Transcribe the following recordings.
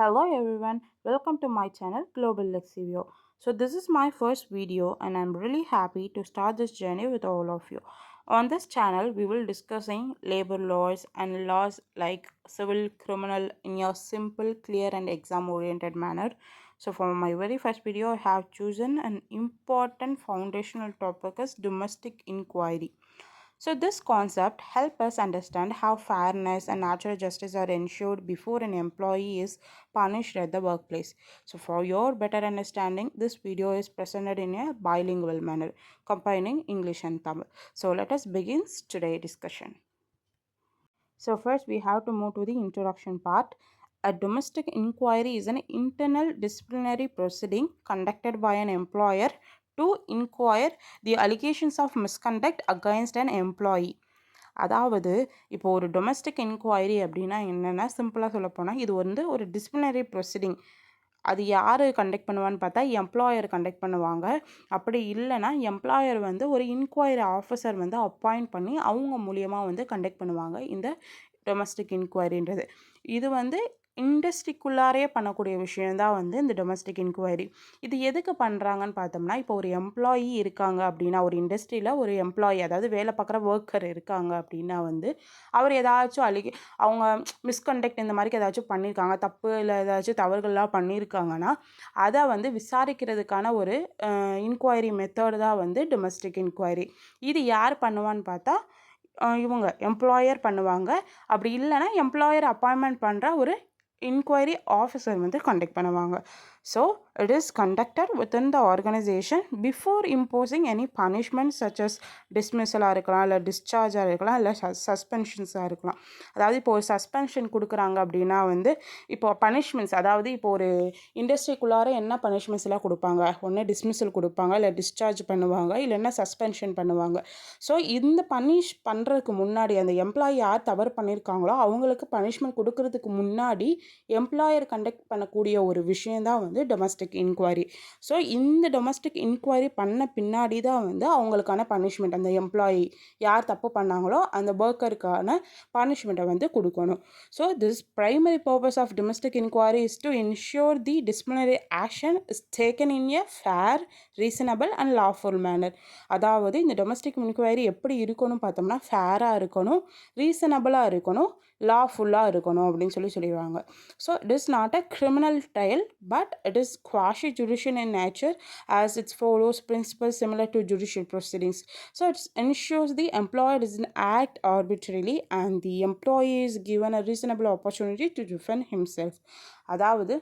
Hello everyone, welcome to my channel Global Lexivio. So this is my first video and I'm really happy to start this journey with all of you. On this channel we will discussing labor laws and laws like civil, criminal in a simple, clear and exam oriented manner. So for my very first video I have chosen an important foundational topic as domestic inquiry. So this concept helps us understand how fairness and natural justice are ensured before an employee is punished at the workplace. So for your better understanding, this video is presented in a bilingual manner, combining English and Tamil. So let us begin today's discussion. So first we have to move to the introduction part. A domestic inquiry is an internal disciplinary proceeding conducted by an employer to inquire the allegations of misconduct against an employee. அதாவது இப்போ ஒரு domestic enquiry அப்படின்னா என்னென்னா சிம்பிளாக சொல்லப்போனால் இது வந்து ஒரு டிசிப்ளினரி ப்ரொசீடிங். அது யார் கண்டக்ட் பண்ணுவான்னு பார்த்தா எம்ப்ளாயர் கண்டக்ட் பண்ணுவாங்க. அப்படி இல்லைன்னா எம்ப்ளாயர் வந்து ஒரு இன்கொயரி ஆஃபீஸர் வந்து அப்பாயிண்ட் பண்ணி அவங்க மூலியமாக வந்து கண்டக்ட் பண்ணுவாங்க இந்த டொமஸ்டிக் இன்கொயரின்றது. இது வந்து இண்டஸ்ட்ரிக்குள்ளாரே பண்ணக்கூடிய விஷயந்தான் வந்து இந்த டொமஸ்டிக் இன்கொயரி. இது எதுக்கு பண்ணுறாங்கன்னு பார்த்தோம்னா, இப்போ ஒரு எம்ப்ளாயி இருக்காங்க அப்படின்னா, ஒரு இண்டஸ்ட்ரியில் ஒரு எம்ப்ளாயி அதாவது வேலை பார்க்குற ஒர்க்கர் இருக்காங்க அப்படின்னா வந்து அவர் ஏதாச்சும் அவங்க மிஸ்கண்டக்ட் இந்த மாதிரி ஏதாச்சும் பண்ணியிருக்காங்க, தப்பு இல்லை ஏதாச்சும் தவறுகள்லாம் பண்ணியிருக்காங்கன்னா அதை வந்து விசாரிக்கிறதுக்கான ஒரு இன்கொயரி மெத்தட் தான் வந்து டொமஸ்டிக் இன்கொயரி. இது யார் பண்ணுவான்னு பார்த்தா இவங்க எம்ப்ளாயர் பண்ணுவாங்க. அப்படி இல்லைன்னா எம்ப்ளாயர் அப்பாயின்மெண்ட் பண்ணுற ஒரு இன்கொயரி ஆஃபீஸர் வந்து கண்டக்ட் பண்ணுவாங்க. So it is conducted within the organization before imposing any punishment such as dismissal-ஆக இருக்கலாம், இல்லை டிஸ்சார்ஜாக இருக்கலாம், இல்லை சஸ்பென்ஷன்ஸாக இருக்கலாம். அதாவது இப்போ ஒரு சஸ்பென்ஷன் கொடுக்குறாங்க அப்படின்னா வந்து இப்போ பனிஷ்மெண்ட்ஸ், அதாவது இப்போ ஒரு இண்டஸ்ட்ரிக்குள்ளார என்ன பனிஷ்மெண்ட்ஸ்லாம் கொடுப்பாங்க, ஒன்று டிஸ்மிஸல் கொடுப்பாங்க, இல்லை டிஸ்சார்ஜ் பண்ணுவாங்க, இல்லைன்னா சஸ்பென்ஷன் பண்ணுவாங்க. ஸோ இந்த பனிஷ் பண்ணுறதுக்கு முன்னாடி அந்த எம்ப்ளாயி யார் தவறு பண்ணியிருக்காங்களோ அவங்களுக்கு பனிஷ்மெண்ட் கொடுக்கறதுக்கு முன்னாடி எம்ப்ளாயர் கண்டக்ட் பண்ணக்கூடிய ஒரு விஷயந்தான் வந்து டொமஸ்டிக் இன்கொயரி. ஸோ இந்த டொமஸ்டிக் இன்கொயரி பண்ண பின்னாடி தான் வந்து அவங்களுக்கான பனிஷ்மெண்ட், அந்த எம்ப்ளாயி யார் தப்பு பண்ணாங்களோ அந்த ஒர்க்கருக்கான பனிஷ்மெண்ட்டை வந்து கொடுக்கணும். So this primary purpose of domestic inquiry is to ensure the disciplinary action is taken in a fair, reasonable and lawful manner. அதாவது இந்த டொமஸ்டிக் இன்கொயரி எப்படி இருக்கணும் பார்த்தோம்னா ஃபேராக இருக்கணும், ரீசனபிளாக இருக்கணும், லாஃபுல்லாக இருக்கணும் அப்படின்னு சொல்லிடுவாங்க. So it is not a criminal trial but it is quasi judicial in nature as it follows principles similar to judicial proceedings. So it ensures the employer doesn't act arbitrarily and the employee is given a reasonable opportunity to defend himself. அதாவது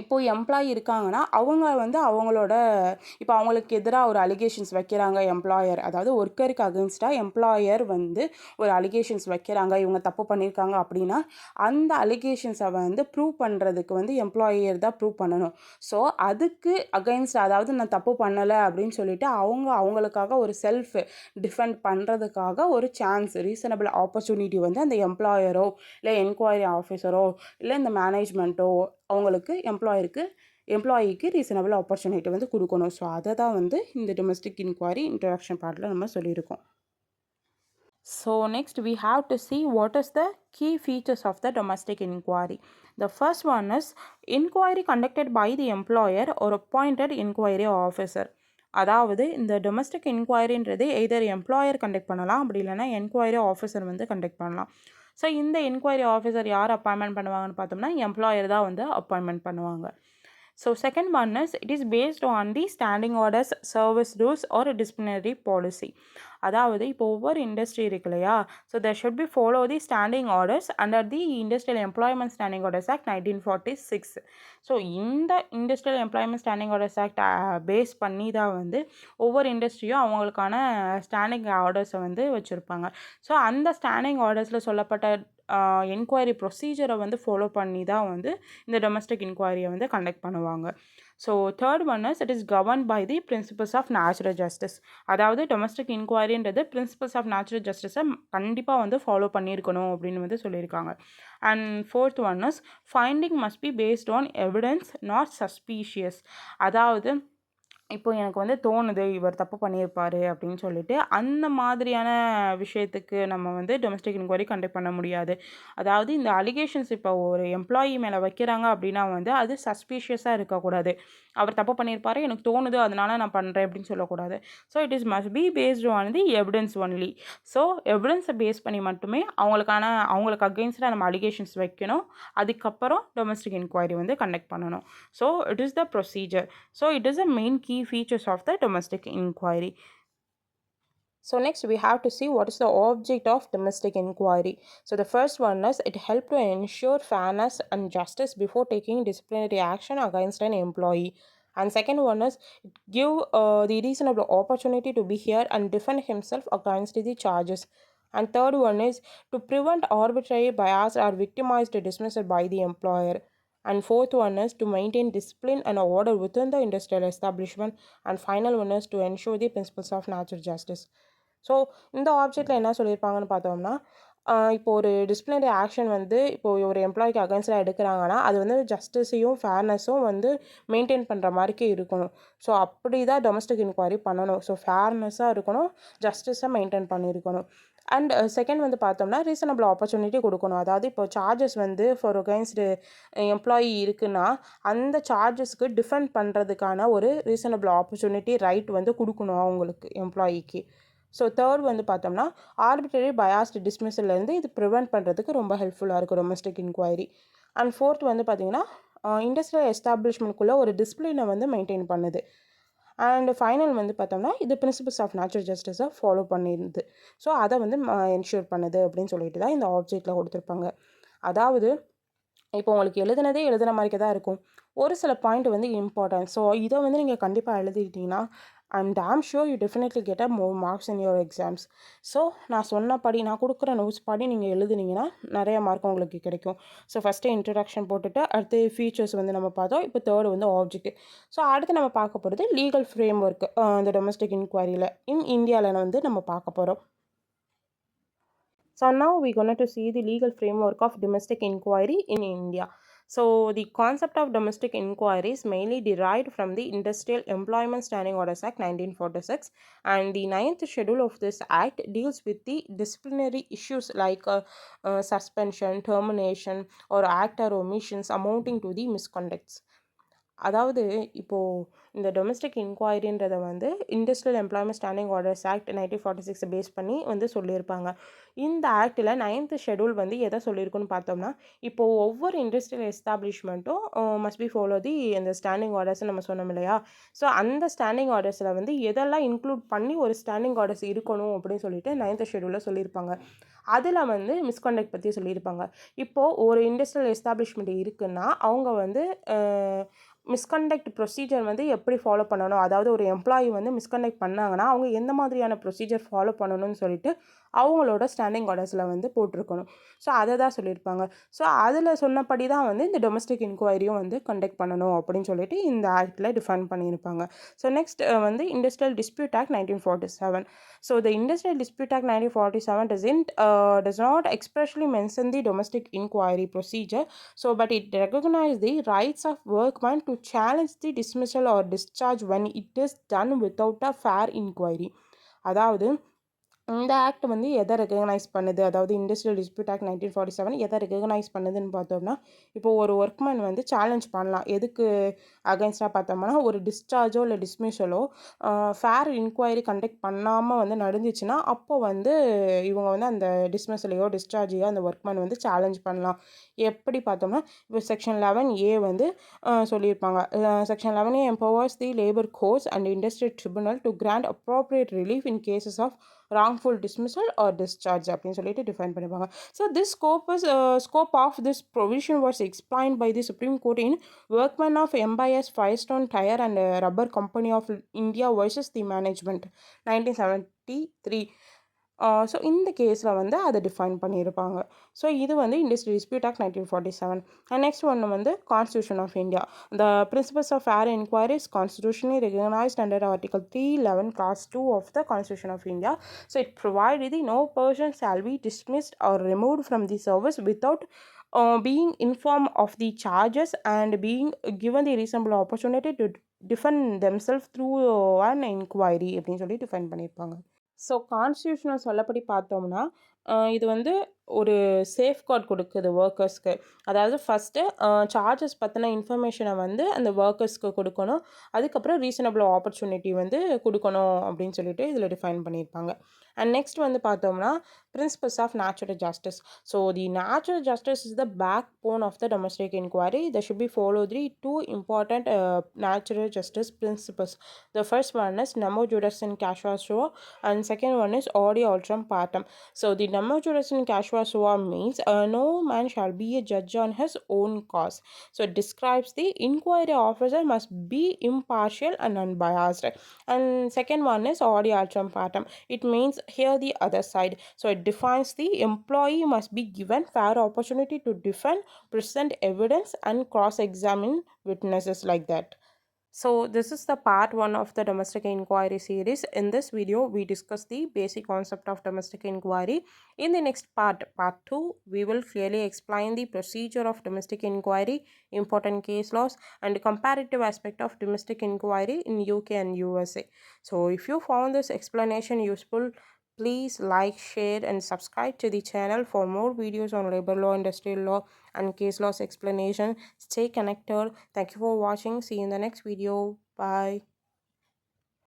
இப்போது employee இருக்காங்கன்னா அவங்க வந்து அவங்களோட இப்போ அவங்களுக்கு எதிராக ஒரு அலிகேஷன்ஸ் வைக்கிறாங்க எம்ப்ளாயர், அதாவது ஒர்க்கருக்கு அகென்ஸ்டாக எம்ப்ளாயர் வந்து ஒரு அலிகேஷன்ஸ் வைக்கிறாங்க, இவங்க தப்பு பண்ணியிருக்காங்க அப்படின்னா அந்த அலிகேஷன்ஸை வந்து ப்ரூவ் பண்ணுறதுக்கு வந்து எம்ப்ளாயர் தான் ப்ரூவ் பண்ணணும். ஸோ அதுக்கு அகென்ஸ்ட், அதாவது நான் தப்பு பண்ணலை அப்படின்னு சொல்லிட்டு அவங்களுக்காக ஒரு செல்ஃப் டிஃபெண்ட் பண்ணுறதுக்காக ஒரு சான்ஸ், ரீசனபிள் ஆப்பர்ச்சுனிட்டி வந்து அந்த எம்ப்ளாயரோ இல்லை என்கொயரி ஆஃபீஸரோ இல்லை இந்த மேனேஜ்மெண்ட்டோ அவங்களுக்கு எம்ப்ளாயிக்கு ரீசனபிள் ஆப்பர்ச்சுனிட்டி வந்து கொடுக்கணும். ஸோ அதை தான் வந்து இந்த டொமஸ்டிக் இன்கொயரி இன்ட்ரடக்ஷன் பார்ட்டில் நம்ம சொல்லியிருக்கோம். So next we have to see what is the key features of the domestic inquiry. The first one is inquiry conducted by the employer or appointed inquiry officer. அதாவது இந்த domestic இன்கொயரின்றது either employer conduct பண்ணலாம், அப்படி இல்லைன்னா enquiry officer வந்து conduct பண்ணலாம். So இந்த enquiry officer யார் appointment பண்ணுவாங்கன்னு பார்த்தோம்னா எம்ப்ளாயர் தான் வந்து அப்பாயின்மெண்ட் பண்ணுவாங்க. So second one is it is based on the standing orders, service rules or disciplinary policy. அதாவது இப்போ ஒவ்வொரு இண்டஸ்ட்ரி இருக்கு இல்லையா, so there should be follow the standing orders under the Industrial Employment Standing Orders Act 1946. So இந்த Industrial Employment Standing Orders Act base பண்ணி தான் வந்து ஒவ்வொரு இண்டஸ்ட்ரியும் அவங்களுக்கான ஸ்டாண்டிங் ஆர்டர்ஸை வந்து வச்சுருப்பாங்க. ஸோ அந்த ஸ்டாண்டிங் ஆர்டர்ஸில் சொல்லப்பட்ட என்கொயரி ப்ரொசீஜரை வந்து ஃபாலோ பண்ணி தான் வந்து இந்த டொமஸ்டிக் இன்கொயரியை வந்து கண்டக்ட் பண்ணுவாங்க. So third one is it is govern by the principles of natural justice. அதாவது டொமஸ்டிக் இன்கொயரின்றது பிரின்சிபல்ஸ் ஆஃப் நேச்சுரல் ஜஸ்டிஸை கண்டிப்பாக வந்து ஃபாலோ பண்ணியிருக்கணும் அப்படின்னு வந்து சொல்லியிருக்காங்க. And fourth one is finding must be based on evidence not suspicious. அதாவது இப்போ எனக்கு வந்து தோணுது, இவர் தப்பு பண்ணியிருப்பாரு அப்படின்னு சொல்லிட்டு, அந்த மாதிரியான விஷயத்துக்கு நம்ம வந்து டொமஸ்டிக் என்கொயரி கண்டக்ட் பண்ண முடியாது. அதாவது இந்த அலிகேஷன்ஸ் இப்போ ஒரு எம்ப்ளாயி மேல வைக்கிறாங்க அப்படின்னா வந்து, அது சஸ்பீஷியஸா இருக்கக்கூடாது. அவர் தப்பு பண்ணியிருப்பாரு, எனக்கு தோணுது, அதனால நான் பண்றேன் அப்படின்னு சொல்லக்கூடாது. So it is must be based on the evidence only. So எவிடன்ஸை பேஸ் பண்ணி மட்டுமே அவங்களுக்கு அகெயின்ஸ்டா நம்ம அலிகேஷன்ஸ் வைக்கணும். அதுக்கப்புறம் டொமஸ்டிக் என்கொயரி வந்து கண்டக்ட் பண்ணணும். So it is the procedure. So it is the main key features of the domestic inquiry. So next we have to see what is the object of domestic inquiry. So the first one is it help to ensure fairness and justice before taking disciplinary action against an employee. And second one is it give the reasonable opportunity to be heard and defend himself against the charges. And third one is to prevent arbitrary bias or victimized dismissal by the employer. And fourth one is to maintain discipline and order within the industrial establishment. And final one is to ensure the principles of natural justice. So இந்த ஆப்ஜெக்ட்டில் என்ன சொல்லியிருப்பாங்கன்னு பார்த்தோம்னா, இப்போ ஒரு disciplinary action வந்து இப்போ ஒரு எம்ப்ளாய்க்கு அகைன்ஸ்டாக எடுக்கிறாங்கன்னா, அது வந்து ஜஸ்டிஸையும் ஃபேர்னஸும் வந்து மெயின்டைன் பண்ணுற மாதிரிக்கே இருக்கணும். ஸோ அப்படி தான் டொமஸ்டிக் இன்கொயரி பண்ணணும். ஸோ ஃபேர்னஸாக இருக்கணும், ஜஸ்டிஸை மெயின்டைன் பண்ணியிருக்கணும். அண்ட் செகண்ட் வந்து பார்த்தோம்னா, ரீசனபிள் ஆப்பர்ச்சுனிட்டி கொடுக்கணும். அதாவது இப்போ சார்ஜஸ் வந்து ஃபார் அகைன்ஸ்டு எம்ப்ளாயி இருக்குன்னா, அந்த சார்ஜஸ்க்கு டிஃபெண்ட் பண்ணுறதுக்கான ஒரு ரீசனபிள் ஆப்பர்ச்சுனிட்டி ரைட் வந்து கொடுக்கணும் அவங்களுக்கு, எம்ப்ளாயிக்கு. ஸோ தேர்ட் வந்து பார்த்தோம்னா, ஆர்பிட்ரரி பயாஸ்டு டிஸ்மிஸல்லேருந்து இது ப்ரிவெண்ட் பண்ணுறதுக்கு ரொம்ப ஹெல்ப்ஃபுல்லாக இருக்கும் டொமஸ்டிக் இன்கொயரி. அண்ட் ஃபோர்த் வந்து பார்த்திங்கன்னா, இண்டஸ்ட்ரியல் எஸ்டாப்ளிஷ்மெண்ட்குள்ளே ஒரு டிசிப்ளினை வந்து மெயின்டைன் பண்ணுது. அண்ட் ஃபைனல் வந்து பார்த்தோம்னா, இது பிரின்சிபல்ஸ் ஆஃப் நேச்சுரல் ஜஸ்டிஸை ஃபாலோ பண்ணிடுது. ஸோ அதை வந்து என்ஷூர் பண்ணுது அப்படின்னு சொல்லிட்டு தான் இந்த ஆப்ஜெக்டில் கொடுத்துருப்பாங்க. அதாவது இப்போ உங்களுக்கு எழுதுன மாதிரிக்கே தான் இருக்கும். ஒரு சில பாயிண்ட் வந்து இம்பார்ட்டன்ட். ஸோ இதை வந்து நீங்கள் கண்டிப்பாக எழுதிட்டீங்கன்னா, I'm damn sure you definitely get a more marks in your exams. So நான் கொடுக்குற நோட்ஸ் படி நீங்கள் எழுதுனீங்கன்னா நிறைய மார்க் உங்களுக்கு கிடைக்கும். ஸோ ஃபஸ்ட்டு இன்ட்ரடக்ஷன் போட்டுட்டு அடுத்து ஃபீச்சர்ஸ் வந்து நம்ம பார்த்தோம். இப்போ தேர்டு வந்து ஆப்ஜெக்ட். ஸோ அடுத்து நம்ம பார்க்க போகிறது லீகல் ஃப்ரேம் ஒர்க் இந்த டொமஸ்டிக் இன்கொயரியில் இந்தியாவில் வந்து நம்ம பார்க்க போகிறோம். So now we're going to see the legal framework of domestic inquiry in India. So the concept of domestic inquiry is mainly derived from the Industrial Employment Standing Orders Act 1946, and the 9th schedule of this act deals with the disciplinary issues like suspension, termination or act or omissions amounting to the misconducts. அதாவது இப்போது இந்த domestic இன்கொயரின்றதை வந்து industrial employment standing orders act 1946 base பண்ணி வந்து சொல்லியிருப்பாங்க. இந்த ஆக்டில் 9th ஷெடியூல் வந்து எதை சொல்லியிருக்குன்னு பார்த்தோம்னா, இப்போது ஒவ்வொரு இண்டஸ்ட்ரியல் எஸ்டாப்ளிஷ்மெண்ட்டும் மஸ்ட் பி ஃபாலோ தி இந்த ஸ்டாண்டிங் ஆர்டர்ஸ் நம்ம சொன்னோம் இல்லையா. ஸோ அந்த ஸ்டாண்டிங் ஆர்டர்ஸில் வந்து எதெல்லாம் இன்க்ளூட் பண்ணி ஒரு ஸ்டாண்டிங் ஆர்டர்ஸ் இருக்கணும் அப்படின்னு சொல்லிட்டு 9th ஷெடியூலில் சொல்லியிருப்பாங்க. அதில் வந்து மிஸ்கண்டக்ட் பற்றி சொல்லியிருப்பாங்க. இப்போது ஒரு இண்டஸ்ட்ரியல் எஸ்டாப்ளிஷ்மெண்ட் இருக்குன்னா அவங்க வந்து மிஸ்கண்டக்ட் ப்ரொசீஜர் வந்து எப்படி ஃபாலோ பண்ணணும், அதாவது ஒரு எம்ப்ளாயி வந்து மிஸ்கண்டக்ட் பண்ணாங்கன்னா அவங்க எந்த மாதிரியான ப்ரொசீஜர் ஃபாலோ பண்ணணும்னு சொல்லிட்டு அவங்களோட ஸ்டாண்டிங் ஆர்டர்ஸில் வந்து போட்டிருக்கணும். ஸோ அதை தான் சொல்லியிருப்பாங்க. ஸோ அதில் சொன்னபடி தான் வந்து இந்த டொமஸ்டிக் இன்கொயரியும் வந்து கண்டக்ட் பண்ணணும் அப்படின்னு சொல்லிட்டு இந்த ஆக்டில் டிஃபைன் பண்ணியிருப்பாங்க. ஸோ நெக்ஸ்ட் வந்து industrial dispute act 1947. So the industrial dispute act 1947 does not expressly mention the domestic inquiry procedure, so but it recognizes the rights of workmen to challenge the dismissal or discharge when it is done without a fair inquiry. அதாவது இந்த act வந்து எதை recognise பண்ணுது, அதாவது industrial dispute act 1947 எதை recognise பண்ணுதுன்னு பார்த்தோம்னா, இப்போது ஒரு ஒர்க்மேன் வந்து சேலஞ்ச் பண்ணலாம். எதுக்கு அகைன்ஸ்டாக பார்த்தோம்னா, ஒரு டிஸ்சார்ஜோ இல்லை டிஸ்மிஷலோ ஃபேர் இன்கொயரி கண்டக்ட் பண்ணாமல் வந்து நடந்துச்சுன்னா அப்போ வந்து இவங்க வந்து அந்த டிஸ்மிஷலையோ டிஸ்சார்ஜையோ அந்த ஒர்க்மேன் வந்து சேலஞ்ச் பண்ணலாம். எப்படி பார்த்தோம்னா, இப்போ செக்ஷன் 11A வந்து சொல்லியிருப்பாங்க. Section 11A empowers the labor courts and industry tribunal to grant appropriate relief in cases of wrongful dismissal or discharge அப்படின்னு சொல்லிட்டு டிஃபைன் பண்ணிப்பாங்க. So this scope of this provision was explained by the Supreme Court in Workmen of MBS Firestone Tire and Rubber Company of India versus the Management 1973. So இந்த கேஸில் வந்து அதை define பண்ணியிருப்பாங்க. So இது வந்து industrial dispute act 1947. And next ஒன்று வந்து constitution of India. The principles of fair enquiry is constitutionally recognised under article 311 clause 2 of the Constitution of India. So it provided no person shall be dismissed or removed from the service without being informed of the charges and being given the reasonable opportunity to defend themselves through an inquiry அப்படின்னு சொல்லி define பண்ணியிருப்பாங்க. So constitutional சொல்லப்படி பார்த்தோம்னா இது வந்து ஒரு safeguard கொடுக்குது ஒர்க்கர்ஸ்க்கு. அதாவது first charges பற்றின இன்ஃபர்மேஷனை வந்து அந்த ஒர்க்கர்ஸ்க்கு கொடுக்கணும். அதுக்கப்புறம் ரீசனபிள் ஆப்பர்ச்சுனிட்டி வந்து கொடுக்கணும் அப்படின்னு சொல்லிட்டு இதில் டிஃபைன் பண்ணியிருப்பாங்க. அண்ட் நெக்ஸ்ட் வந்து பார்த்தோம்னா principles of natural justice. So the natural justice is the backbone of the domestic inquiry. There should be follow the two important natural justice principles. The first one is nemo juris in causa suo, and second one is audio altrum partem. So the nemo juris in causa suo means no man shall be a judge on his own cause. So it describes the inquiry officer must be impartial and unbiased. And second one is audio altrum partem. It means hear the other side. So it defines the employee must be given fair opportunity to defend, present evidence, and cross-examine witnesses like that. So this is the part 1 of the domestic inquiry series. In this video we discuss the basic concept of domestic inquiry. In the next part 2, we will clearly explain the procedure of domestic inquiry, important case laws, and comparative aspect of domestic inquiry in UK and USA. So if you found this explanation useful, please like, share, and subscribe to the channel for more videos on labor law, industrial law, and case laws explanation. Stay connected. Thank you for watching. See you in the next video. Bye.